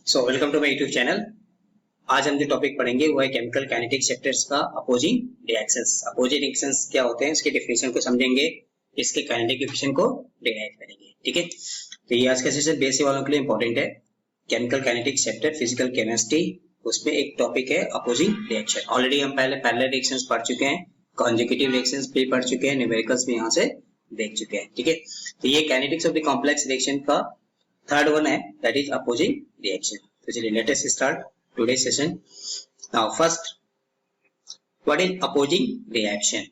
So welcome to my YouTube channel. आज हम जो टॉपिक पढ़ेंगे वो है केमिकल काइनेटिक चैप्टर्स का अपोजिंग रिएक्शंस। अपोजिंग रिएक्शंस क्या होते हैं, इसके डेफिनेशन को समझेंगे, इसके काइनेटिक इक्वेशन को डिराइव करेंगे। ठीक है, तो ये आज का सेशन बेसिक वालों के लिए इंपॉर्टेंट है। Chemical kinetic chapter physical chemistry, उसमें एक टॉपिक है अपोजिंग रिएक्शन। ऑलरेडी हम पहले पैरेलल रिएक्शंस पढ़ चुके हैं, कॉन्जुगेटिव रिएक्शंस भी पढ़ चुके हैं, न्यूमेरिकल्स भी यहाँ से देख चुके हैं। ठीक है, तो ये kinetics of the complex reaction का थर्ड वन है, दैट इज अपोजिंग रिएक्शन। तो चलिए let us start today's session. Now first, what is opposing reaction?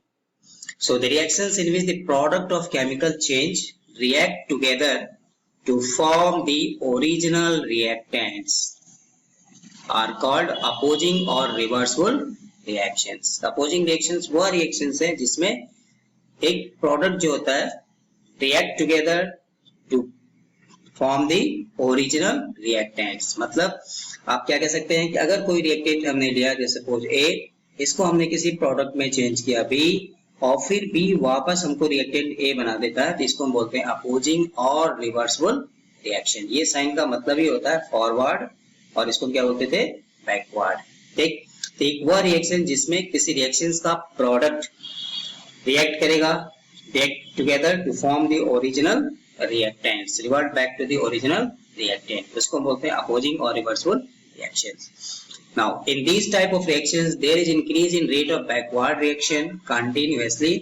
So the reactions in which the product of chemical change react together to form the original reactants are called opposing or reversible reactions. Opposing reactions वो reactions है जिसमें एक product जो होता है react together to form the original reactants. मतलब आप क्या कह सकते हैं कि अगर कोई रिएक्टेंट हमने लिया, जैसे सपोज ए, इसको हमने किसी प्रोडक्ट में चेंज किया बी, और फिर बी वापस हमको रिएक्टेंट ए बना देता है, तो इसको हम बोलते हैं अपोजिंग और रिवर्सिबल रिएक्शन। ये साइन का मतलब ही होता है फॉरवर्ड, और इसको क्या बोलते थे, बैकवर्ड। ठीक, तो एक वह रिएक्शन जिसमें किसी रिएक्शंस का प्रोडक्ट रिएक्ट करेगा, react together to form the original reactants, revert back to the original reactant, उसको बोलते हैं opposing or reversible reactions. Now in these type of reactions there is increase in rate of backward reaction continuously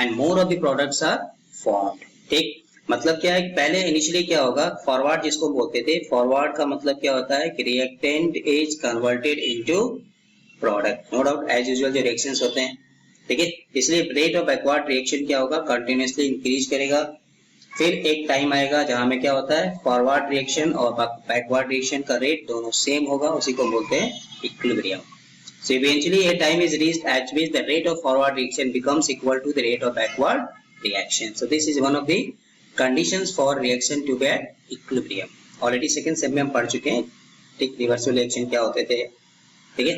and more of the products are formed. ठीक, मतलब क्या है, पहले initially क्या होगा, फॉरवर्ड जिसको बोलते थे, फॉरवर्ड का मतलब क्या होता है कि reactant is converted into product. No doubt as usual जो रिएक्शंस होते हैं, ठीक है, इसलिए रेट ऑफ बैकवर्ड रिएक्शन क्या होगा, कंटिन्यूअसली इंक्रीज करेगा। फिर एक टाइम आएगा जहां में क्या होता है, फॉरवर्ड रिएक्शन और बैकवर्ड रिएक्शन का रेट दोनों सेम होगा, उसी को बोलते हैं equilibrium. So eventually a time is reached at which the rate of forward reaction becomes equal to the rate of backward reaction. So this is one of the conditions for reaction to be at equilibrium. Already second step में हम पढ़ चुके हैं, ठीक, reversible reaction क्या होते थे। ठीक है,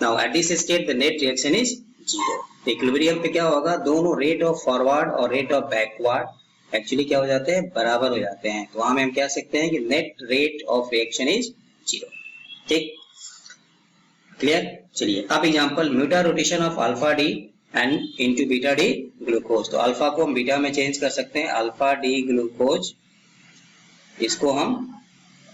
now at this state the net reaction is 0. तो इक्विलिब्रियम पे क्या होगा, दोनों रेट ऑफ फॉरवर्ड और रेट ऑफ बैकवर्ड एक्चुअली क्या हो जाते हैं, बराबर हो जाते हैं। तो वहां में हम कह सकते हैं कि net rate of reaction is 0। ठीक, क्लियर। चलिए अब example, mutarotation of alpha D and into beta D glucose. तो अल्फा को हम बीटा में चेंज कर सकते हैं, अल्फा डी ग्लूकोज, इसको हम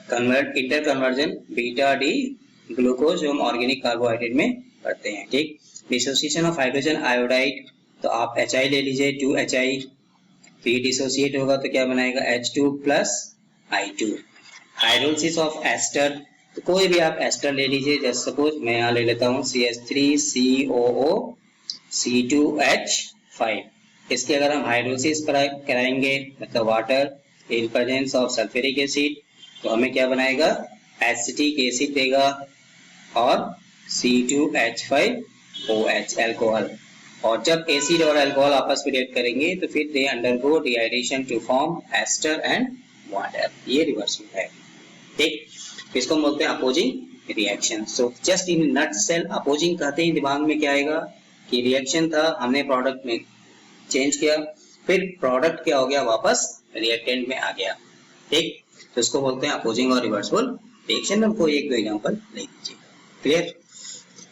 convert, inter conversion beta D glucose जो हम ऑर्गेनिक कार्बोहाइड्रेट में करते हैं। ठीक, डिसोसिएशन ऑफ हाइड्रोजन आयोडाइड, तो आप HI ले लीजिए, 2HI, फिर डिसोसिएट होगा तो क्या बनाएगा, H2 plus I2। Hydrolysis of ester, तो कोई भी आप एस्टर ले लीजिए, जैसे सपोज मैं यहाँ ले लेता हूँ CH3COO C2H5। इसके अगर हम हाइड्रोलिसिस कराएंगे, मतलब water in presence of sulphuric acid, तो हमें क्या बनाएगा, एसिटिक एसिड देगा और C2H5OH एल्कोहल। और जब एसिड और अल्कोहल आपस में रिएक्ट करेंगे तो फिर they undergo dehydration to form ester and water. ये रिवर्सिबल है। ठीक, इसको हम बोलते हैं opposing reaction. So just in nutshell opposing कहते ही दिमाग में क्या आएगा कि रिएक्शन था, हमने प्रोडक्ट में चेंज किया, फिर प्रोडक्ट क्या हो गया, वापस रिएक्टेंट में आ गया। ठीक, तो इसको बोलते हैं अपोजिंग और रिवर्सिबल रिएक्शन। हमको एक दो एग्जांपल ले लीजिए। क्लियर।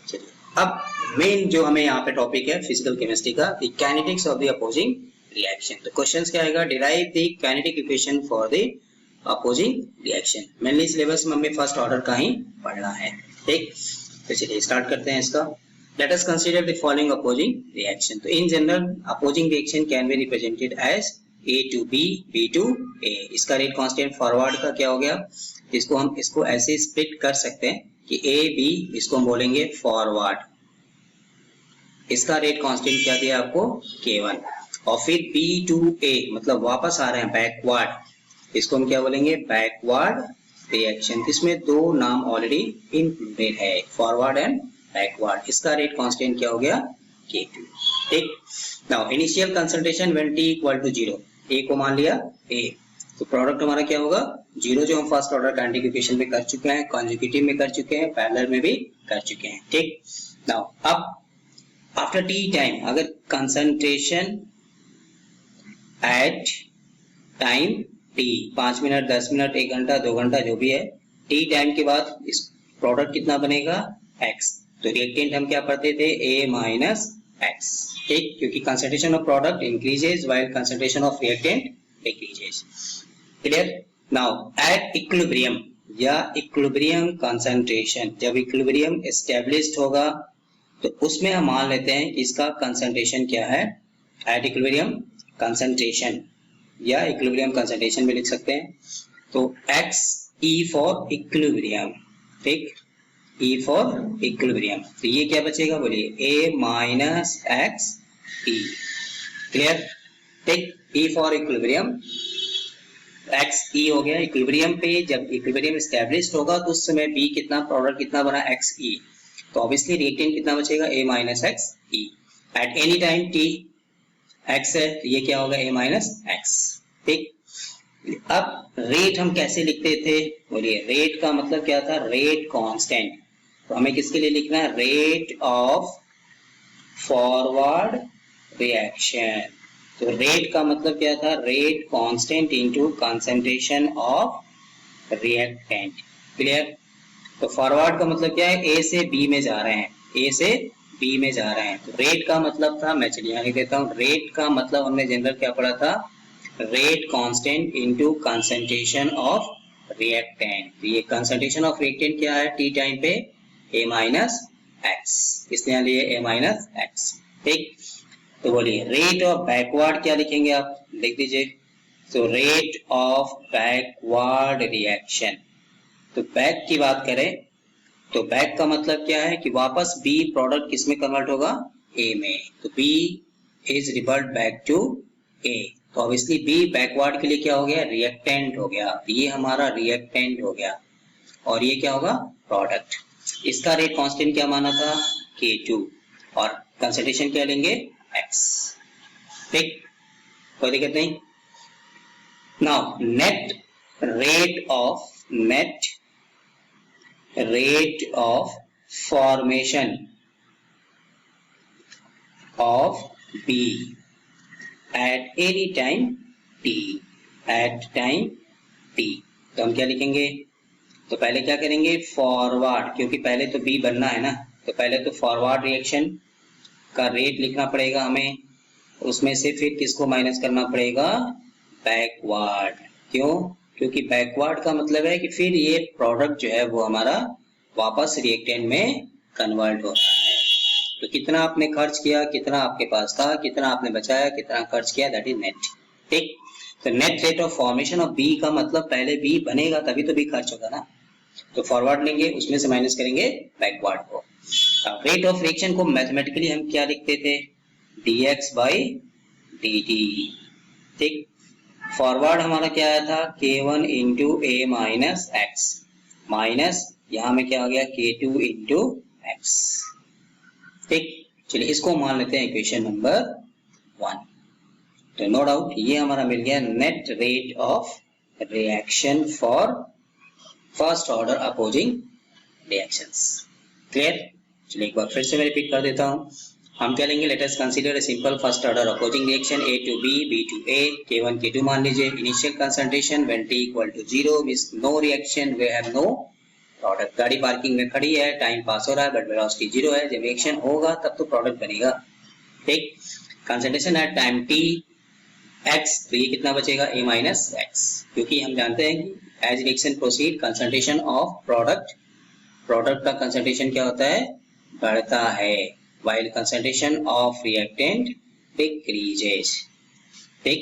चलिए अब मेन जो हमें यहाँ पे टॉपिक है फिजिकल केमिस्ट्री का, the kinetics of the opposing reaction. तो क्वेश्चंस क्या आएगा, derive the kinetic equation for the opposing reaction. Mainly syllabus में हमें फर्स्ट ऑर्डर का ही पढ़ना है। ठीक, तो चलिए स्टार्ट करते हैं इसका। Let us consider the following opposing reaction. तो in general opposing reaction can be represented as A to B, B to A। इसका रेट कांस्टेंट फॉरवर्ड का क्या हो गया, इसको हम इसको ऐसे स्प्लिट कर सकते हैं कि A B, इसको हम बोलेंगे फॉरवर्ड, इसका रेट कांस्टेंट क्या दिया आपको, K1। और फिर B to A मतलब वापस आ रहे हैं, बैकवर्ड, इसको हम क्या बोलेंगे, बैकवर्ड रिएक्शन। इसमें दो नाम ऑलरेडी इंक्लूडेड है, फॉरवर्ड एंड बैकवर्ड। इसका रेट कांस्टेंट क्या हो गया, K2। ठीक, now initial concentration when T equal to 0, A को मान लिया A, तो प्रोडक्ट हमारा क्या होगा, 0, जो हम फर्स्ट ऑर्डर काइनेटिक इक्वेशन में कर चुके हैं, कॉन्जुगेटिव में कर चुके हैं, पैरेलल में भी कर चुके हैं। ठीक, नाउ अब आफ्टर T टाइम, अगर concentration at time T 5 minute, 10 minute, 1 घंटा, 2 घंटा जो भी है, टी टाइम के बाद इस प्रोडक्ट कितना बनेगा x। तो रिएक्टेंट हम क्या पढ़ते थे A माइनस x, ठीक, क्योंकि concentration of product increases while concentration of reactant decreases. Clear. Now at equilibrium या इक्विलिब्रियम कंसंट्रेशन, जब इक्विलिब्रियम एस्टेब्लिश्ड होगा तो उसमें हम मान लेते हैं कि इसका कंसंट्रेशन क्या है, एट इक्विलिब्रियम कंसंट्रेशन या इक्विलिब्रियम कंसंट्रेशन में लिख सकते हैं। तो x E फॉर इक्विलिब्रियम, ठीक, E फॉर इक्विलिब्रियम, तो ये क्या बचेगा बोलिए A minus x E। Clear, ठीक, E for equilibrium x E हो गया। इक्विलिब्रियम पे जब इक्विलिब्रियम एस्टैब्लिश्ड होगा तो उस समय B कितना, प्रोडक्ट कितना बना x E, तो ऑब्वियसली रिएक्टेंट कितना बचेगा A minus x E। Eight any time t x है तो ये क्या होगा A माइनस x, ठीक। अब रेट हम कैसे लिखते थे बोलिए, रेट का मतलब क्या था, रेट कांस्टेंट, तो हमें किसके लिए लिखना है, रेट ऑफ फॉरवर्ड रिएक्शन। तो रेट का मतलब क्या था, rate constant into concentration of reactant. Clear. तो फॉरवर्ड का मतलब क्या है, ए से बी में जा रहे हैं, ए से बी में जा रहे हैं, तो रेट का मतलब था, मैं चलिए यहाँ लिख देता हूँ, रेट का मतलब हमने जनरल क्या पढ़ा था, rate constant into concentration of reactant. तो ये कंसंट्रेशन ऑफ रिएक्टेंट क्या है टी टाइम पे, ए माइनस एक्स, इसलिए लिए ए माइनस एक्स, ठीक। तो बोलिए रेट ऑफ बैकवर्ड क्या लिखेंगे आप, लिख दीजिए। तो रेट ऑफ बैकवर्ड रिएक्शन, तो बैक की बात करें तो बैक का मतलब क्या है कि वापस बी प्रोडक्ट किस में कन्वर्ट होगा, ए में, तो B is revert back to A. तो ऑब्वियसली बी बैकवर्ड के लिए क्या हो गया, रिएक्टेंट हो गया, ये हमारा रिएक्टेंट हो गया और ये क्या होगा, प्रोडक्ट। इसका रेट कांस्टेंट क्या माना था, K2, और कंसंट्रेशन क्या लेंगे, x, ठीक, कोई दिक्कत नहीं। Now net rate of formation of B at any time t, at time t, तो हम क्या लिखेंगे, तो पहले क्या करेंगे, फॉरवर्ड, क्योंकि पहले तो B बनना है ना, तो पहले तो फॉरवर्ड रिएक्शन का रेट लिखना पड़ेगा हमें, उसमें से फिर किसको माइनस करना पड़ेगा, बैकवर्ड। क्यों, क्योंकि बैकवर्ड का मतलब है कि फिर ये प्रोडक्ट जो है वो हमारा वापस रिएक्टेंट में कन्वर्ट होता है। तो कितना आपने खर्च किया, कितना आपके पास था, कितना आपने बचाया, कितना खर्च किया, दैट इज नेट, ठीक। तो net rate of formation of B का मतलब पहले बी बनेगा तभी तो बी खर्च होगा ना, तो फॉरवर्ड लेंगे, उसमें से माइनस करेंगे बैकवर्ड को। रेट ऑफ रिएक्शन को मैथमेटिकली हम क्या लिखते थे, dx बाई dt, ठीक। फॉरवर्ड हमारा क्या आया था, k1 into a minus x, minus यहाँ में क्या हो गया, k2 इंटू एक्स, ठीक। चलिए इसको मान लेते हैं इक्वेशन नंबर 1। तो नो डाउट ये हमारा मिल गया net rate of reaction for first order opposing reactions. Clear. चलिए एक बार फिर से मैं रिपीट कर देता हूँ, हम क्या लेंगे, late us consider a simple first order opposing reaction A to B, B to A, K1 K2 मान लीजिए। Initial concentration when T equal to 0 means no reaction, we have no product. गाड़ी parking में खड़ी है, time pass हो रहा है but velocity 0 है, जब रिएक्शन होगा तब तो प्रोडक्ट बनेगा, ठीक। Concentration at time T x, तो ये कितना बचेगा, A माइनस एक्स, क्योंकि हम जानते हैं कि as reaction proceed concentration of product का कंसंट्रेशन क्या होता है, बढ़ता है, while concentration of reactant decreases, ठीक,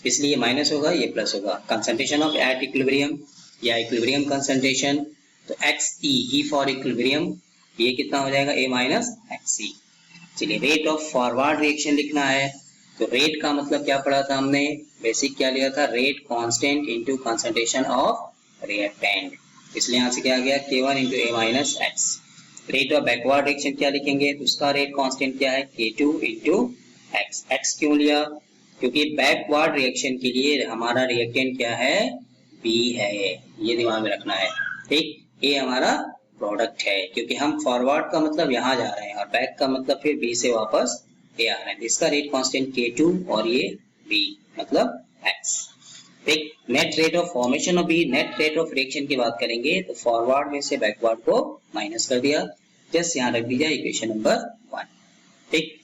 इसलिए माइनस होगा, ये प्लस होगा। कंसंट्रेशन ऑफ एट इक्विलिब्रियम या इक्विलिब्रियम कंसंट्रेशन, तो XE फॉर इक्विलिब्रियम, ये कितना हो जाएगा, A माइनस XE। चलिए रेट ऑफ फॉरवर्ड रिएक्शन लिखना है, तो रेट का मतलब क्या पढ़ा था हमने, बेसिक क्या लिया था, rate constant into concentration of reactant, इसलिए यहाँ से क्या आ गया, K1 into A minus x. Rate of backward reaction क्या लिखेंगे, तो उसका रेट कांस्टेंट क्या है, K2 इंटू एक्स। एक्स क्यों लिया, क्योंकि बैकवर्ड रिएक्शन के लिए हमारा रिएक्टेंट क्या है, B है, ये दिमाग में रखना है, ठीक। ये हमारा प्रोडक्ट है, क्योंकि हम फॉरवर्ड का मतलब यहाँ जा रहे हैं और बैक का मतलब फिर B से वापस A आ रहे हैं, इसका रेट कांस्टेंट K2 और ये B मतलब X, ठीक, नेट रेट ऑफ फॉर्मेशन और B net rate of reaction की बात करेंगे तो फॉरवर्ड में से बैकवर्ड को माइनस कर दिया, जस्ट यहाँ रख दीजिए इक्वेशन नंबर 1। ठीक,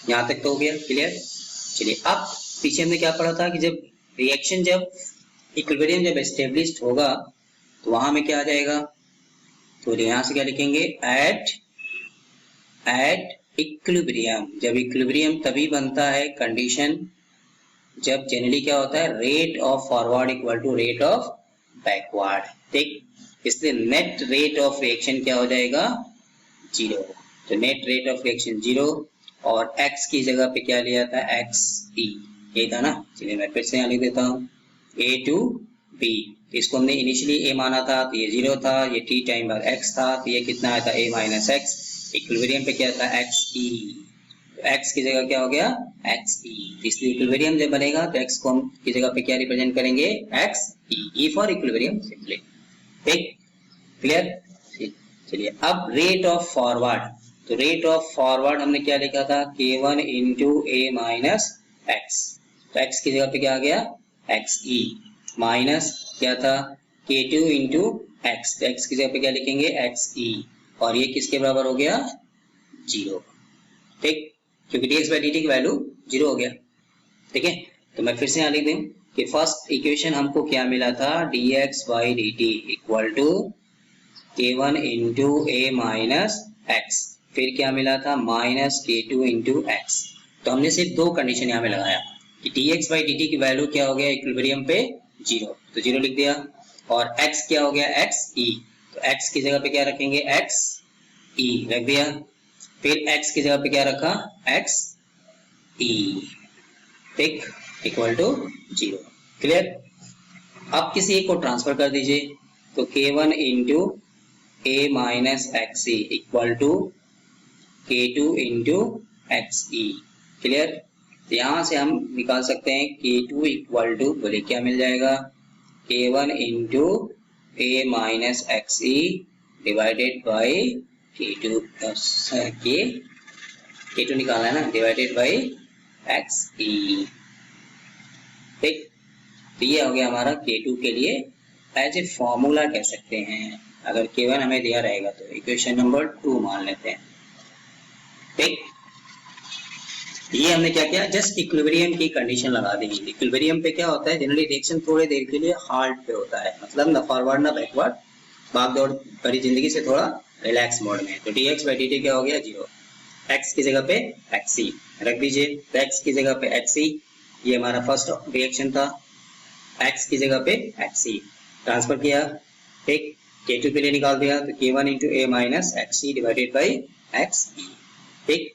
यहाँ तक तो हो गया क्लियर। चलिए अब पीछे हमने क्या पढ़ा था कि जब रिएक्शन जब इक्विलिब्रियम जब एस्टेब्लिश्ड होगा तो वहां में क्या आ जाएगा, तो यहाँ से क्या लिखेंगे एट इक्विलिब्रियम। जब इक्विलिब्रियम तभी बनता है कंडीशन जब जनरली क्या होता है rate of forward equal to rate of backward. ठीक, इसलिए नेट रेट ऑफ रिएक्शन क्या हो जाएगा 0। तो नेट रेट ऑफ रिएक्शन 0 और x की जगह पे क्या लिया था xe, ये था ना। चलिए मैं फिर से यहाँ लिख देता हूँ a to b। इसको हमने इनिशियली a माना था तो ये 0 था, ये t टाइम बार x था तो ये कितना आया था a माइनस एक्स। इक्विलिब्रियम पे क्या था xe, तो x की जगह क्या हो गया xe। इसलिए इक्विलिब्रियम जब बनेगा तो x को हम की जगह पे क्या रिप्रेजेंट करेंगे xe, e for equilibrium simply. ठीक क्लियर। चलिए अब रेट ऑफ फॉरवर्ड, तो रेट ऑफ फॉरवर्ड हमने क्या लिखा था k1 into a minus x, तो x की जगह पे क्या आ गया xe माइनस क्या था k2 इंटू एक्स, तो x की जगह पे क्या लिखेंगे xe और ये किसके बराबर हो गया 0। ठीक, क्योंकि dx बाई dt की वैल्यू 0 हो गया। ठीक है, तो मैं फिर से यहाँ लिख दूं कि फर्स्ट इक्वेशन हमको क्या मिला था dx by dt equal to k1 into a minus x, फिर क्या मिला था माइनस k2 इंटू एक्स। तो हमने सिर्फ दो कंडीशन यहाँ में लगाया कि dx बाई dt की वैल्यू क्या हो गया इक्विलिब्रियम पे 0, तो 0 लिख दिया, और x क्या हो गया xe, तो x की जगह पे क्या रखेंगे xe रख दिया, फिर x की जगह पे क्या रखा xe। ठीक, इक्वल टू 0 क्लियर। अब किसी एक को ट्रांसफर कर दीजिए तो k1 into a minus xe equal to k2 into xe clear. तो यहाँ से हम निकाल सकते हैं k2 इक्वल टू बोले क्या मिल जाएगा k1 into a minus xe divided by k2 k2 निकालना है ना डिवाइडेड बाई xe। ठीक, तो ये हो गया हमारा k2 के लिए एज ए फॉर्मूला कह सकते हैं। अगर k1 हमें दिया रहेगा तो इक्वेशन नंबर 2 मान लेते हैं। ठीक, ये हमने क्या किया जस्ट इक्विलिब्रियम की कंडीशन लगा दी। इक्विलिब्रियम पे क्या होता है जनरली रिएक्शन थोड़ी देर के लिए हाल्ट पे होता है, मतलब ना फॉरवर्ड ना बैकवर्ड, भाग दौड़ भरी जिंदगी से थोड़ा रिलैक्स मोड में। तो dx बाई dt क्या हो गया 0, x की जगह पे xe रख दीजिए, तो x की जगह पे xe, ये हमारा फर्स्ट रिएक्शन था, x की जगह पे xe ट्रांसफर किया। ठीक, k2 के लिए निकाल दिया तो k1 into a minus xe divided by xe। ठीक,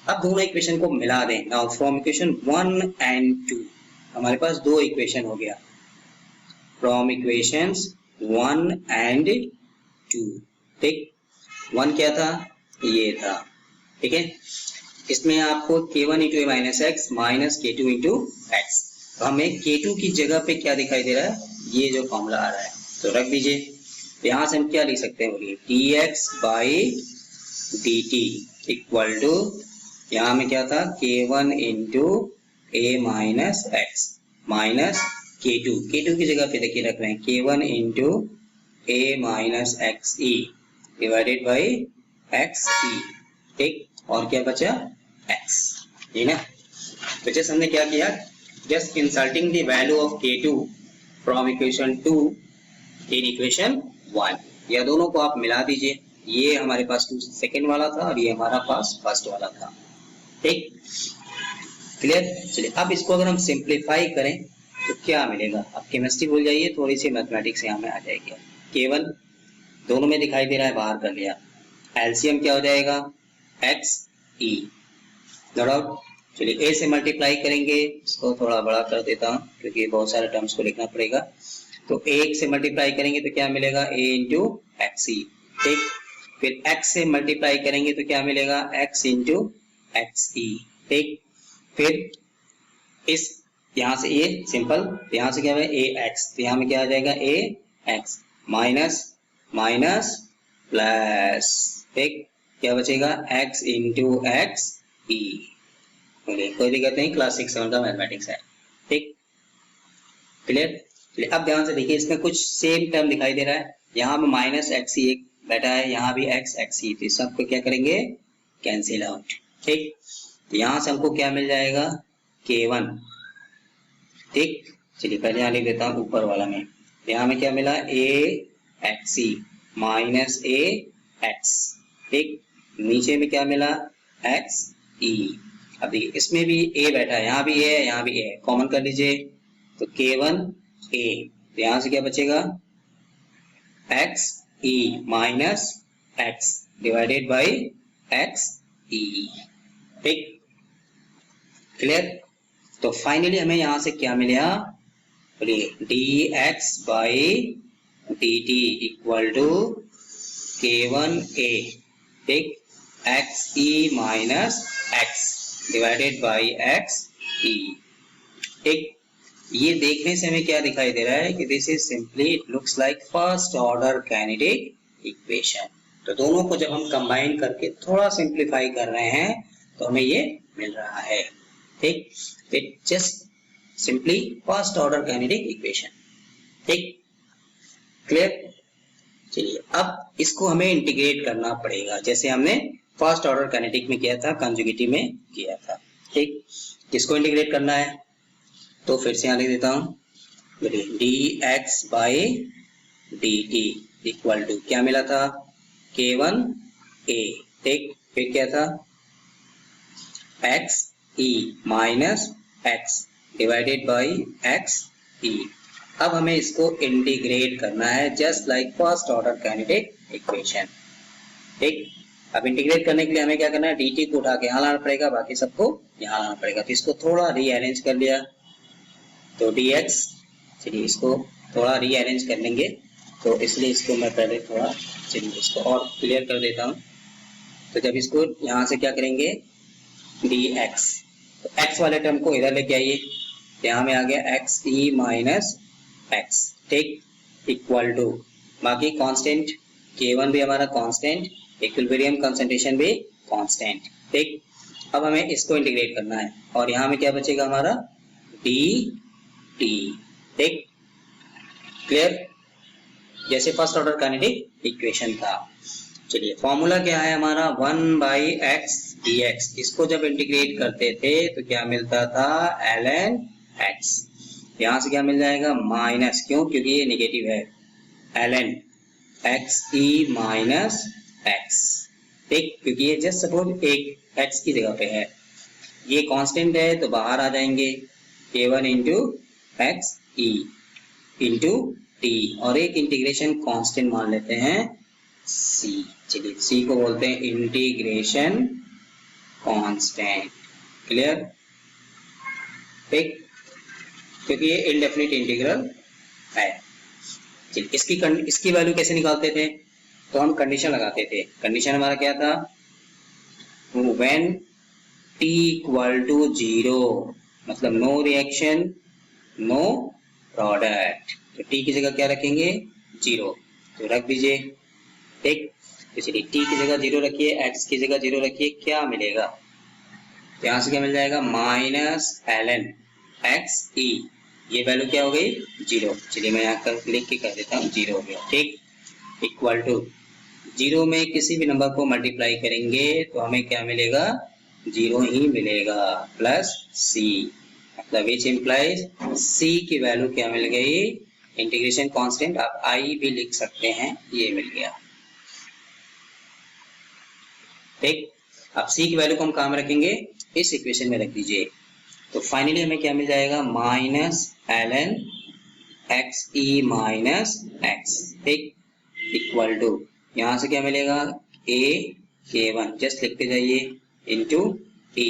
अब दोनों इक्वेशन को मिला दें। नाउ फ्रॉम इक्वेशन 1 एंड 2 हमारे पास दो इक्वेशन हो गया, फ्रॉम इक्वेशंस 1 एंड 2। ठीक, 1 क्या था ये था। ठीक है, इसमें आपको k1 into a minus x minus k2 into x, तो हमें k2 की जगह पे क्या दिखाई दे रहा है ये जो फॉर्मूला आ रहा है तो रख दीजिए। तो यहाँ से हम क्या लिख सकते हैं बोलिए dx by dt equal to यहाँ में क्या था k1 into a minus x minus k2 की जगह पे देखिए रख रहे हैं k1 into a minus x e divided by x e. ठीक, और क्या बचा x, ये ना। तो जस्ट हमने क्या किया just inserting the value of k2 from equation 2 in equation 1, या दोनों को आप मिला दीजिए। ये हमारे पास सेकेंड वाला था और ये हमारा पास फर्स्ट वाला था। ठीक क्लियर। चलिए अब इसको अगर हम सिंप्लीफाई करें तो क्या मिलेगा, अब केमिस्ट्री भूल जाइए, थोड़ी सी मैथमेटिक्स यहाँ में आ जाएगी। केवल दोनों में दिखाई दे रहा है बाहर कर लिया, एलसीएम क्या हो जाएगा एक्स ई नो डाउट। चलिए ए से मल्टीप्लाई करेंगे, इसको थोड़ा बड़ा कर देता हूँ क्योंकि बहुत सारे टर्म्स को लिखना पड़ेगा। तो एक से मल्टीप्लाई करेंगे तो क्या मिलेगा ए इंटू एक्स ई। ठीक, फिर x से मल्टीप्लाई करेंगे तो क्या मिलेगा x इंटू एक्स ई। ठीक, फिर इस यहाँ से ये सिंपल, यहाँ से क्या है ए एक्स, तो यहाँ में क्या आ जाएगा ए एक्स माइनस माइनस प्लस। ठीक, क्या बचेगा x इंटू एक्स ई। कोई दिक्कत नहीं, क्लास 6 7 का मैथमेटिक्स है। ठीक, क्लियर? चलिए अब ध्यान से देखिए, इसमें कुछ सेम टर्म दिखाई दे रहा है। यहाँ पे माइनस एक्स ही एक बैठा है, यहाँ भी एक्स एक्स ही, तो सबको क्या करेंगे, कैंसिल आउट। ठीक, तो यहाँ से हमको क्या मिल जाएगा, k1। ठीक, चलिए पहले यहाँ लिख देता हूँ ऊपर वाला में। यहाँ में क्या मिला, a x e minus a x. ठीक, नीचे में क्या मिला, एक्स ई। अब देखिए इसमें भी a बैठा है, यहाँ भी a है, यहाँ भी a है, कॉमन कर लीजिए, तो k1 a, तो यहाँ से क्या बचेगा, x e minus x divided by x e. ठीक, क्लियर? तो फाइनली हमें यहां से क्या मिलेगा, d x by d t equal to k1 a। ठीक, x e minus x divided by x e. ठीक, ये देखने से हमें क्या दिखाई दे रहा है कि this is simply, it looks like first order kinetic equation. तो दोनों को जब हम कंबाइन करके थोड़ा सिंप्लीफाई कर रहे हैं तो हमें ये मिल रहा है। ठीक, it just simply first order kinetic equation. ठीक, क्लियर? चलिए अब इसको हमें इंटीग्रेट करना पड़ेगा, जैसे हमने फर्स्ट ऑर्डर काइनेटिक में किया था, कंजुगेटिव में किया था। ठीक, किसको इंटीग्रेट करना है, तो फिर से यहाँ लिख देता हूं, d x by d t equal to क्या मिला था, k1 a। ठीक, फिर क्या था, x e minus x divided by x e. अब हमें इसको इंटीग्रेट करना है just like first order kinetic equation. ठीक, अब इंटीग्रेट करने के लिए हमें क्या करना है, dt को उठा के यहाँ लाना पड़ेगा, बाकी सबको यहाँ लाना पड़ेगा। तो इसको थोड़ा रीअरेंज कर लिया, तो dx, चलिए इसको थोड़ा रीअरेंज कर लेंगे, तो इसलिए इसको मैं पहले थोड़ा, चलिए इसको और क्लियर कर देता हूँ। तो जब इसको यहाँ से क्या करेंगे, dx, तो x वाले टर्म को इधर लेके आइए, यहाँ में आ गया एक्स ई माइनस एक्स। ठीक, इक्वल टू, बाकी कांस्टेंट k1 भी हमारा कांस्टेंट, इक्विलिब्रियम कंसंट्रेशन भी कांस्टेंट। ठीक, अब हमें इसको इंटीग्रेट करना है और यहाँ में क्या बचेगा हमारा, dt। ठीक, क्लियर? जैसे फर्स्ट ऑर्डर काइनेटिक इक्वेशन था। चलिए फॉर्मूला क्या है हमारा, 1 बाई एक्स डी एक्स। इसको जब इंटीग्रेट करते थे तो क्या मिलता था, ln x। यहाँ से क्या मिल जाएगा, माइनस, क्यों, क्योंकि ये नेगेटिव है, ln x e minus x. ठीक, क्योंकि ये जस्ट सपोज एक x की जगह पे है, ये कांस्टेंट है तो बाहर आ जाएंगे, k1 into x E into T, और एक इंटीग्रेशन कांस्टेंट मान लेते हैं c। चलिए c को बोलते हैं इंटीग्रेशन कांस्टेंट। क्लियर? ठीक, क्योंकि ये इनडेफिनिट इंटीग्रल है। चलिए इसकी वैल्यू कैसे निकालते थे, तो हम कंडीशन लगाते थे। कंडीशन हमारा क्या था, व्हेन t इक्वल टू 0, मतलब नो रिएक्शन नो प्रोडक्ट, तो t की जगह क्या रखेंगे, 0, तो रख दीजिए। ठीक, तो चलिए t की जगह 0 रखिए, x की जगह 0 रखिए, क्या मिलेगा, तो यहाँ से क्या मिल जाएगा, माइनस ln एक्स ई, ये वैल्यू क्या हो गई, 0। चलिए मैं यहाँ कर लिख के कर देता हूँ, 0 हो गया। ठीक, इक्वल टू 0 में किसी भी नंबर को मल्टीप्लाई करेंगे तो हमें क्या मिलेगा, 0 ही मिलेगा, प्लस c, मतलब विच इम्प्लाइज c की वैल्यू क्या मिल गई, इंटीग्रेशन कांस्टेंट, आप i भी लिख सकते हैं, ये मिल गया। ठीक, अब c की वैल्यू को हम कहाँ में रखेंगे, इस इक्वेशन में रख दीजिए। तो फाइनली हमें क्या मिल जाएगा, minus ln x e minus x. ठीक, इक्वल टू, यहाँ से क्या मिलेगा, a k1, जस्ट लिखते जाइए, इंटू t।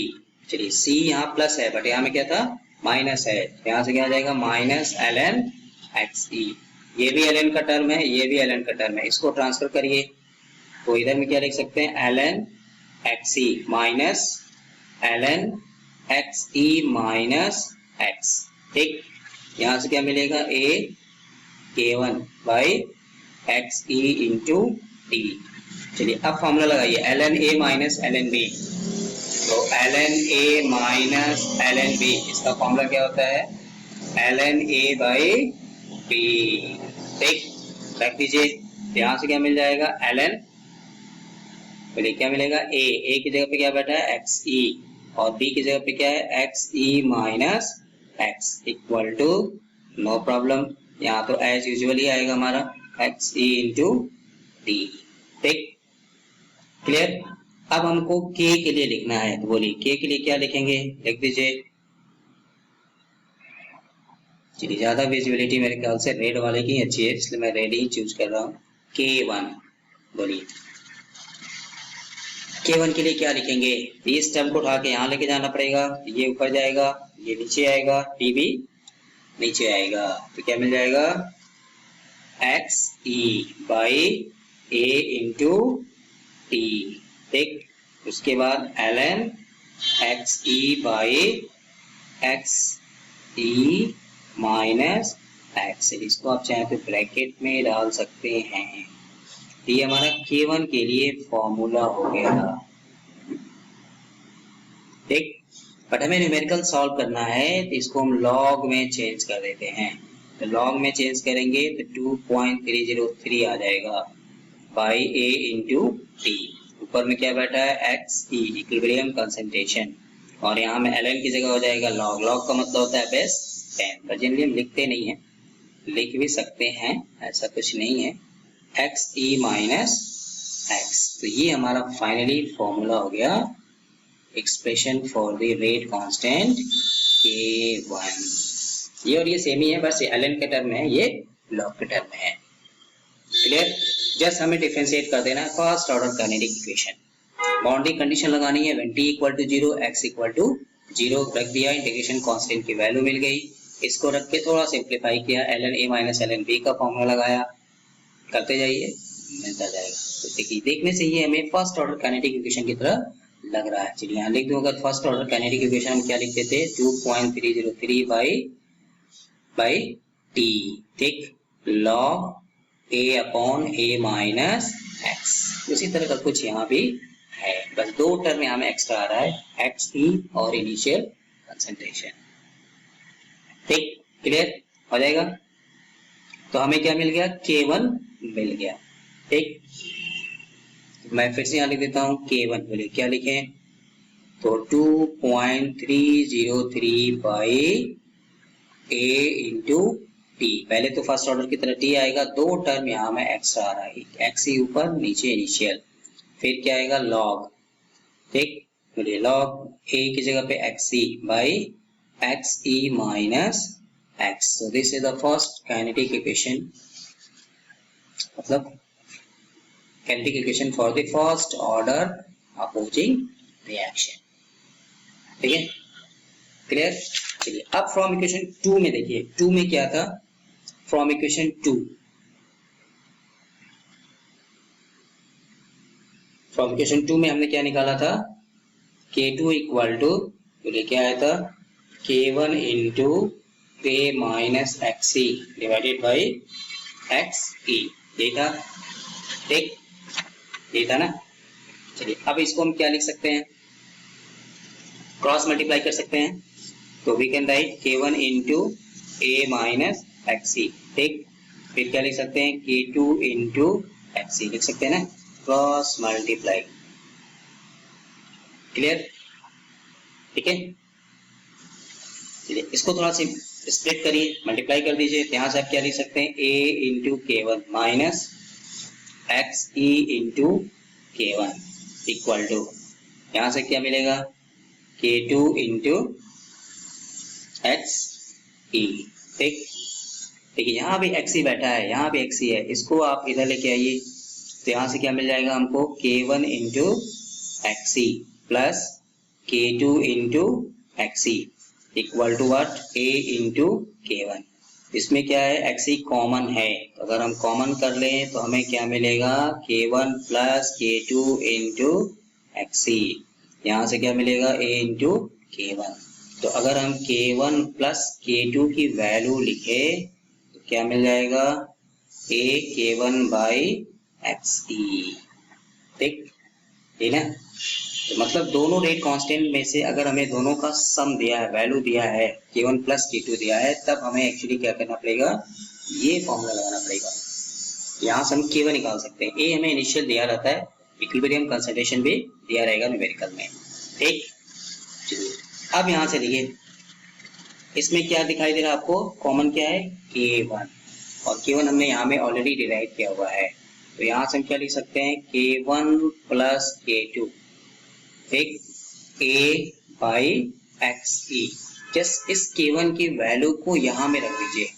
चलिए c यहाँ प्लस है बट यहाँ में क्या था, माइनस है, यहाँ से क्या आ जाएगा, माइनस ln एक्स ई। ये भी ln का टर्म है, ये भी ln का टर्म है, इसको ट्रांसफर करिए, तो इधर में क्या लिख सकते हैं, ln x e minus ln x e minus x. ठीक, यहाँ से क्या मिलेगा, a k1 by x E into T. चलिए अब फॉर्मूला लगाइए, ln a minus ln b, तो ln a minus ln b, इसका फॉर्मूला क्या होता है, ln a बाई b। ठीक, रख दीजिए। यहाँ से क्या मिल जाएगा ln, बोलिए क्या मिलेगा a की जगह पे क्या बैठा है xe, और b की जगह पे क्या है xe minus x equal to, no problem, यहाँ तो एज यूजुअल ही आएगा हमारा xe इंटू डी। ठीक, क्लियर। अब हमको k के लिए लिखना है, तो बोलिए k के लिए क्या लिखेंगे, लिख दीजिए। चलिए, ज्यादा विजिबिलिटी मेरे ख्याल से रेड वाले की अच्छी है, इसलिए मैं रेड ही चूज कर रहा हूँ। k1, बोलिए k1 के लिए क्या लिखेंगे, इस टर्म को उठा के यहाँ लेके जाना पड़ेगा, ये ऊपर जाएगा, ये नीचे आएगा, t भी नीचे आएगा, तो क्या मिल जाएगा xe by a into T. ठीक, उसके बाद ln xe by xe minus x, इसको आप चाहे तो ब्रैकेट में डाल सकते हैं। ये हमारा k1 के लिए फॉर्मूला हो गया। ठीक, बट हमें न्यूमेरिकल सॉल्व करना है, तो इसको हम लॉग में चेंज कर देते हैं। तो लॉग में चेंज करेंगे तो 2.303 आ जाएगा बाई a इंटू टी। ऊपर में क्या बैठा है xe इक्विलिब्रियम कंसंट्रेशन, और यहाँ में ln की जगह हो जाएगा log। log का मतलब होता है बेस 10, पर जनरली हम लिखते नहीं है, लिख भी सकते हैं, ऐसा कुछ नहीं है, xe माइनस x। तो ये हमारा फाइनली फॉर्मूला हो गया, expression for the rate constant k1। ये और ये सेम ही है, बस ये ln के टर्म में है, ये log के टर्म में है। क्लियर, जस्ट हमें डिफरेंशिएट कर देना है first order kinetic equation. Boundary condition लगानी है, when t equal to 0 x equal to 0 रख दिया, इंटीग्रेशन कांस्टेंट की वैल्यू मिल गई, इसको रख के थोड़ा सिंप्लीफाई किया, ln a minus ln b का फॉर्मूला लगाया, करते जाइए मिलता जाएगा। तो देखिए, देखने से ये हमें फर्स्ट ऑर्डर काइनेटिक इक्वेशन की तरह लग रहा है। चलिए यहाँ लिख दूंगा, फर्स्ट ऑर्डर काइनेटिक इक्वेशन हम क्या लिखते थे 2.303 बाई टी। ठीक, log a upon a minus x, उसी तरह का कुछ यहाँ भी है, बस दो टर्म यहाँ में एक्स्ट्रा आ रहा है xe और इनिशियल कंसंट्रेशन। ठीक, क्लियर हो जाएगा। तो हमें क्या मिल गया k1 मिल गया। ठीक, मैं फिर से यहाँ लिख देता हूँ k1, बोलिए क्या लिखें, तो 2.303 बाई a इंटू टी। पहले तो फर्स्ट ऑर्डर की तरह t आएगा, दो टर्म यहाँ में एक्स्ट्रा आ रहा है, xe ऊपर नीचे इनिशियल, फिर क्या आएगा log। ठीक, बोलिए log a की जगह पे xe by xe minus x। so this is the first kinetic equation, मतलब kinetic equation for the first order opposing reaction। ठीक है, क्लियर। चलिए अब फ्रॉम इक्वेशन 2 में देखिए, 2 में क्या था, फ्रॉम इक्वेशन 2, फ्रॉम इक्वेशन 2 में हमने क्या निकाला था, k2 इक्वल टू, बोलिए क्या आया था, k1 into k minus xe divided by xe, ये था। ठीक, ये था ना। चलिए अब इसको हम क्या लिख सकते हैं, क्रॉस मल्टीप्लाई कर सकते हैं, तो we can write k1 into a minus xe। ठीक, फिर क्या लिख सकते हैं, k2 इंटू xe लिख सकते हैं ना, क्रॉस मल्टीप्लाई। क्लियर, ठीक है। चलिए इसको थोड़ा सी स्प्लिट करिए, मल्टीप्लाई कर दीजिए, यहाँ से आप क्या लिख सकते हैं, a into k1 minus xe into k1 equal to, यहाँ से क्या मिलेगा, k2 इंटू xe। ठीक, देखिए यहाँ भी xe बैठा है, यहाँ भी xe है, इसको आप इधर लेके आइए, तो यहाँ से क्या मिल जाएगा हमको, k1 into xe plus k2 into xe equal to what, a into k1। इसमें क्या है, xe कॉमन है, तो अगर हम कॉमन कर लें तो हमें क्या मिलेगा, k1 plus k2 into xe, यहाँ से क्या मिलेगा, a इंटू k1। तो अगर हम k1 प्लस k2 की वैल्यू लिखे तो क्या मिल जाएगा, a k1 बाई xe। ठीक, ठीक है। तो मतलब दोनों रेट कांस्टेंट में से अगर हमें दोनों का सम दिया है, वैल्यू दिया है, K1 प्लस K2 दिया है, तब हमें एक्चुअली क्या करना पड़ेगा, ये फॉर्मूला लगाना पड़ेगा। यहाँ से हम K1 निकाल सकते हैं। ए हमें इनिशियल दिया रहता है, इक्विलिब्रियम कंसंट्रेशन भी दिया रहेगा न्यूमेरिकल में। ठीक, चलिए अब यहाँ से देखिए इसमें क्या दिखाई दे रहा है आपको, कॉमन क्या है, K1, और K1 हमने यहाँ में ऑलरेडी डिराइव किया हुआ है। तो यहाँ से हम क्या लिख सकते हैं, K1 प्लस K2, ठीक, A by x E. Just इस K1 की वैल्यू को यहाँ में रख दीजिए,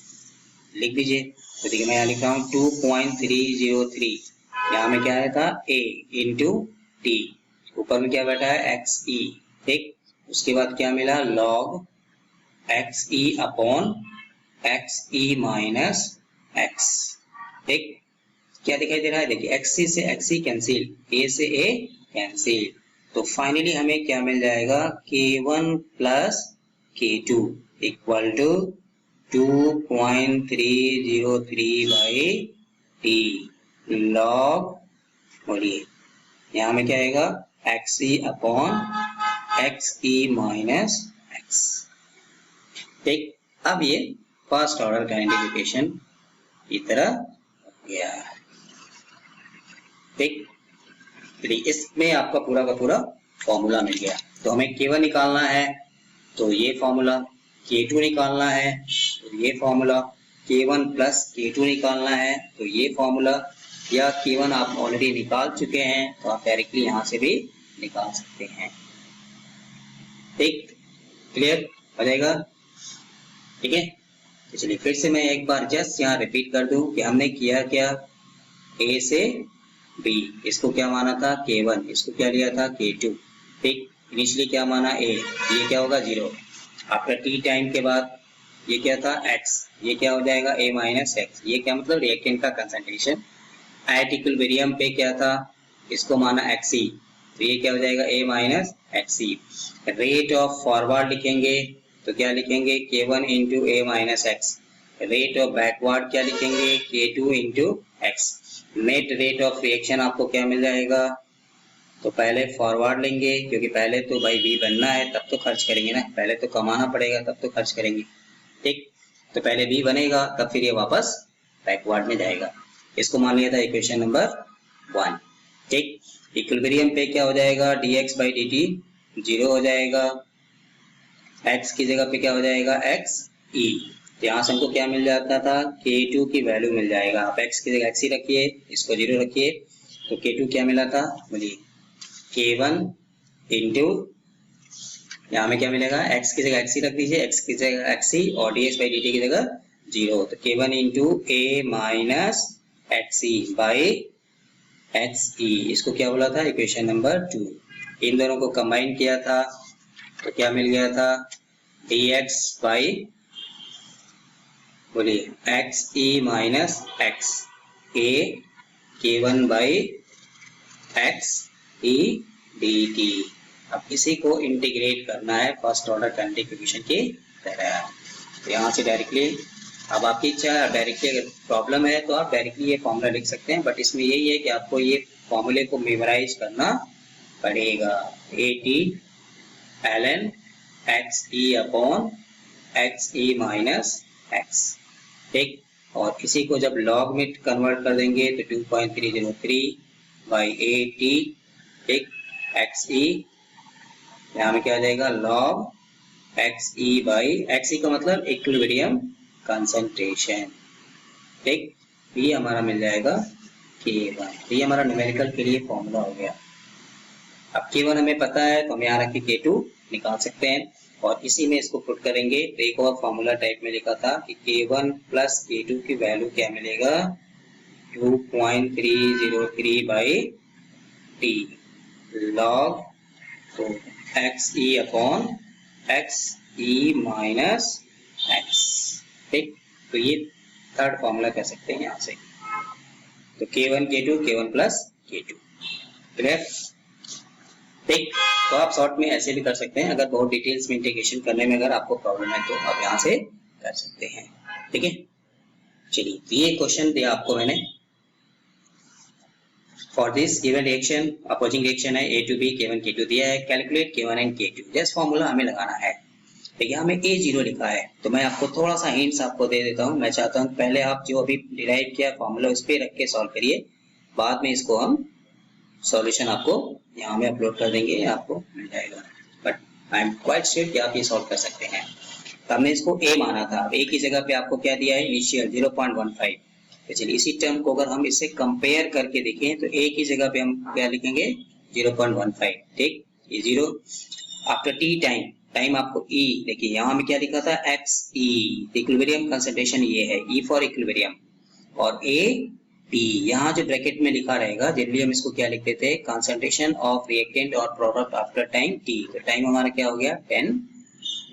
लिख दीजिए। तो देखिए मैं यहाँ लिख रहा हूँ 2.303, यहाँ में क्या आया था, A इंटू टी, ऊपर में क्या बैठा है, एक्स ई। ठीक, उसके बाद क्या मिला, log x e upon x e minus x. ठीक, क्या दिखाई दे रहा है, देखिए एक्स से एक्स ई कैंसिल, ए से ए कैंसिल, तो फाइनली हमें क्या मिल जाएगा, K1 plus K2 equal to 2.303 by T log, बोलिए यहाँ में क्या आएगा, x e upon x e minus x. ठीक, अब ये फर्स्ट ऑर्डर काइनेटिक इक्वेशन की तरह हो गया। ठीक, इसमें आपका पूरा का पूरा फॉर्मूला मिल गया। तो हमें K1 निकालना है तो ये फॉर्मूला, K2 निकालना है तो ये फॉर्मूला, K1 प्लस K2 निकालना है तो ये फॉर्मूला, या K1 आप ऑलरेडी निकाल चुके हैं तो आप डायरेक्टली यहाँ से भी निकाल सकते हैं। ठीक, क्लियर हो जाएगा। ठीक है, तो चलिए फिर से मैं एक बार जस्ट यहाँ रिपीट कर दूं कि हमने किया क्या, A से B, इसको क्या माना था, K1, इसको क्या लिया था, K2। ठीक, इनिशियली क्या माना, A, ये क्या होगा 0, आफ्टर t टाइम के बाद ये क्या था, x, ये क्या हो जाएगा, A माइनस एक्स, ये क्या मतलब रिएक्टेंट का कंसंट्रेशन। एट इक्विलिब्रियम पे क्या था, इसको माना XE, तो ये क्या हो जाएगा, A minus XE। Rate of forward लिखेंगे तो क्या लिखेंगे, K1 into A minus x. Rate of backward क्या लिखेंगे, K2 into x. Net rate of reaction आपको क्या मिल जाएगा, तो पहले फॉरवर्ड लेंगे क्योंकि पहले तो भाई बी बनना है तब तो खर्च करेंगे ना, पहले तो कमाना पड़ेगा तब तो खर्च करेंगे। ठीक, तो पहले बी बनेगा तब फिर ये वापस बैकवर्ड में जाएगा। इसको मान लिया था इक्वेशन नंबर 1। ठीक, इक्विलिब्रियम पे क्या हो जाएगा, dx बाई dt 0 हो जाएगा, x की जगह पे क्या हो जाएगा, x e। तो यहाँ से हमको क्या मिल जाता था, K2 की वैल्यू मिल जाएगा, आप x की जगह x ही रखिए, इसको 0 रखिए, तो K2 क्या मिला था, बोलिए K1 इंटू, यहाँ में क्या मिलेगा, x की जगह x ही रख दीजिए, x की जगह x ही, और dx बाई dt की जगह 0, तो K1 into A minus XE by XE, इसको क्या बोला था, इक्वेशन नंबर 2। इन दोनों को कंबाइन किया था तो क्या मिल गया था, dx बाई, बोलिए XE minus x, A K1 by XE dt। अब इसी को इंटीग्रेट करना है फर्स्ट ऑर्डर काइनेटिक इक्वेशन की तरह। तो यहाँ से डायरेक्टली, अब आपकी इच्छा है, डायरेक्टली अगर प्रॉब्लम है तो आप डायरेक्टली ये फॉर्मूला लिख सकते हैं, बट इसमें यही है कि आपको ये फॉर्मूले को मेमोराइज करना पड़ेगा। AT ln XE upon XE minus x। ठीक, और इसी को जब लॉग में कन्वर्ट कर देंगे तो 2.303 बाई AT, ठीक, XE, यहाँ में क्या आ जाएगा, log XE बाई XE का मतलब इक्विलिब्रियम कंसंट्रेशन। ठीक, ये हमारा मिल जाएगा K1। ये हमारा न्यूमेरिकल के लिए फॉर्मूला हो गया। अब K1 हमें पता है तो हम यहाँ रख के K2 निकाल सकते हैं, और इसी में इसको पुट करेंगे तो एक और फॉर्मूला टाइप में लिखा था कि K1 प्लस K2 की वैल्यू क्या मिलेगा, 2.303 बाई टी लॉग, तो XE upon XE minus x। ठीक, तो ये थर्ड फॉर्मूला कह सकते हैं यहाँ से। तो K1 K2 K1 plus K2, clear. ठीक, तो आप शॉर्ट में ऐसे भी कर सकते हैं, अगर बहुत डिटेल्स में इंटीग्रेशन करने में अगर आपको प्रॉब्लम है तो आप यहाँ से कर सकते हैं। ठीक है, चलिए तो ये क्वेश्चन दिया आपको मैंने, for this given reaction opposing reaction है A to B K1 K2 दिया है, calculate K1 and K2 just formula हमें लगाना है। देखिए हमें A0 लिखा है तो मैं आपको थोड़ा सा हिंट्स आपको दे देता हूँ। मैं चाहता हूँ पहले आप जो अभी डिराइव किया फॉर्मूला उस पर रख के सॉल्व करिए, बाद में इसको हम सॉल्यूशन आपको यहाँ में अपलोड कर देंगे, आपको मिल जाएगा। But I am quite sure कि आप ये सॉल्व कर सकते हैं। तो हमने इसको A माना था, A की जगह पे आपको क्या दिया है इनिशियल 0.15। तो चलिए इसी टर्म को अगर हम इससे कंपेयर करके देखें तो A की जगह पे हम क्या लिखेंगे 0.15, ठीक। ये 0 आफ्टर टी टाइम आपको E, देखिए यहाँ में क्या लिखा था XE, इक्विलिब्रियम कंसंट्रेशन ये है E फॉर इक्विलिब्रियम, और A T यहाँ जो ब्रैकेट में लिखा रहेगा जनरली हम इसको क्या लिखते थे कंसंट्रेशन ऑफ रिएक्टेंट और प्रोडक्ट आफ्टर टाइम T। तो टाइम हमारा क्या हो गया 10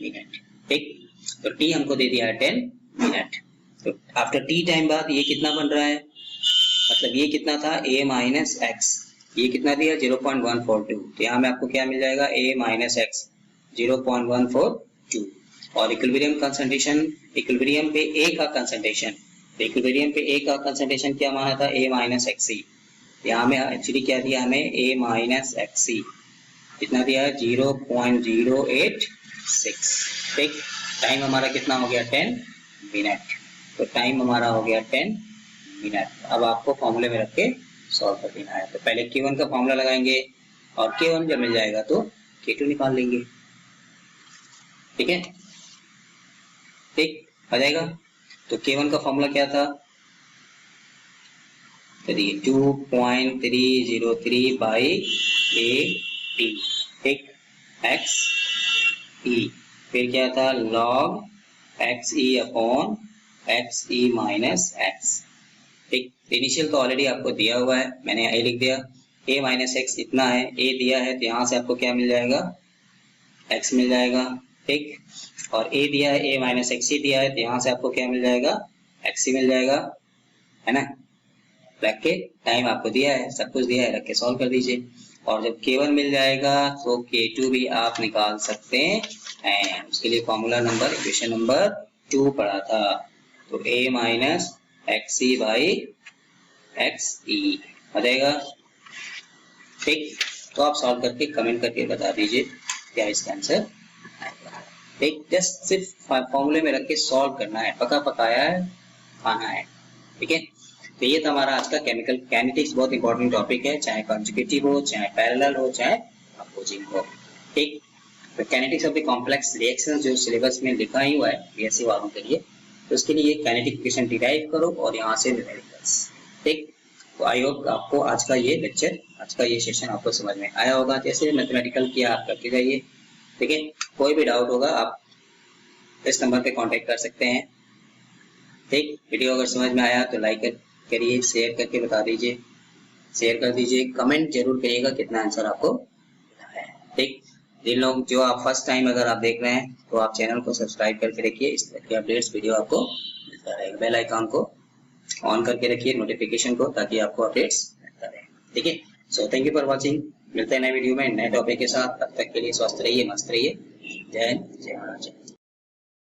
मिनट, ठीक। तो T हमको दे दिया है 10 मिनट। तो आफ्टर T टाइम बाद ये कितना बन रहा है, मतलब ये कितना था A माइनस एक्स, ये कितना दिया 0.142। तो यहाँ में आपको क्या मिल जाएगा A माइनस एक्स 0.142, और इक्विलिब्रियम कंसंट्रेशन, इक्विलिब्रियम पे A का कंसंट्रेशन, इक्विलिब्रियम पे A का कंसंट्रेशन क्या माना था A माइनस एक्सी। यहाँ में एक्चुअली क्या दिया हमें A माइनस एक्सी कितना दिया है 0.086, ठीक। टाइम हमारा कितना हो गया 10 मिनट। तो टाइम हमारा हो गया 10 मिनट। अब आपको फॉर्मूले में रख के सॉल्व कर देना है। तो पहले K1 का फॉर्मूला लगाएंगे और K1 जब मिल जाएगा तो K2 निकाल लेंगे, ठीक है, ठीक आ जाएगा। तो K1 का फॉर्मूला क्या था, चलिए 2.303 बाई AT, ठीक, XE, फिर क्या था log XE upon XE minus x, ठीक। इनिशियल तो ऑलरेडी आपको दिया हुआ है, मैंने A लिख दिया, A माइनस एक्स इतना है, A दिया है तो यहाँ से आपको क्या मिल जाएगा x मिल जाएगा, ठीक। और A दिया है A माइनस एक्स दिया है तो यहाँ से आपको क्या मिल जाएगा x मिल जाएगा, है ना। रख के टाइम आपको दिया है, सब कुछ दिया है, रख के सॉल्व कर दीजिए। और जब K1 मिल जाएगा तो K2 भी आप निकाल सकते हैं। उसके लिए फॉर्मूला नंबर इक्वेशन नंबर 2 पढ़ा था। तो A minus x e by XE आ जाएगा, ठीक। तो आप सॉल्व करके कमेंट करके बता दीजिए क्या इसका आंसर आएगा, ठीक। जस्ट सिर्फ फॉर्मूले में रख के सॉल्व करना है, पका पकाया है खाना है, ठीक है। तो ये था हमारा आज का केमिकल काइनेटिक्स, बहुत इंपॉर्टेंट टॉपिक है, चाहे कॉन्जुगेटिव हो, चाहे पैरेलल हो, चाहे अपोजिंग हो, ठीक। तो kinetics of the complex reactions जो सिलेबस में लिखा ही हुआ है बीएससी वालों के लिए, तो उसके लिए काइनेटिक इक्वेशन डिराइव करो और यहाँ से न्यूमेरिकल्स, ठीक। तो आई होप आपको आज का ये लेक्चर, आज का ये सेशन आपको समझ में आया होगा। जैसे मैथमेटिकल किया आप करते जाइए, ठीक है। कोई भी डाउट होगा आप इस नंबर पे कांटेक्ट कर सकते हैं, ठीक। वीडियो अगर समझ में आया तो लाइक करिए, शेयर करके बता दीजिए, शेयर कर दीजिए, कमेंट जरूर करिएगा कितना आंसर आपको मिला है, ठीक। जिन लोग जो आप फर्स्ट टाइम अगर आप देख रहे हैं तो आप चैनल को सब्सक्राइब करके रखिए, इस तरह के अपडेट्स वीडियो आपको मिलता रहेगा। बेल आइकन को ऑन करके रखिए, नोटिफिकेशन को, ताकि आपको अपडेट्स मिलता रहे, ठीक है। So thank you for watching, मिलते हैं नए वीडियो में नए टॉपिक के साथ। तब तक के लिए स्वस्थ रहिए, मस्त रहिए। जय हिंद, जय भारत।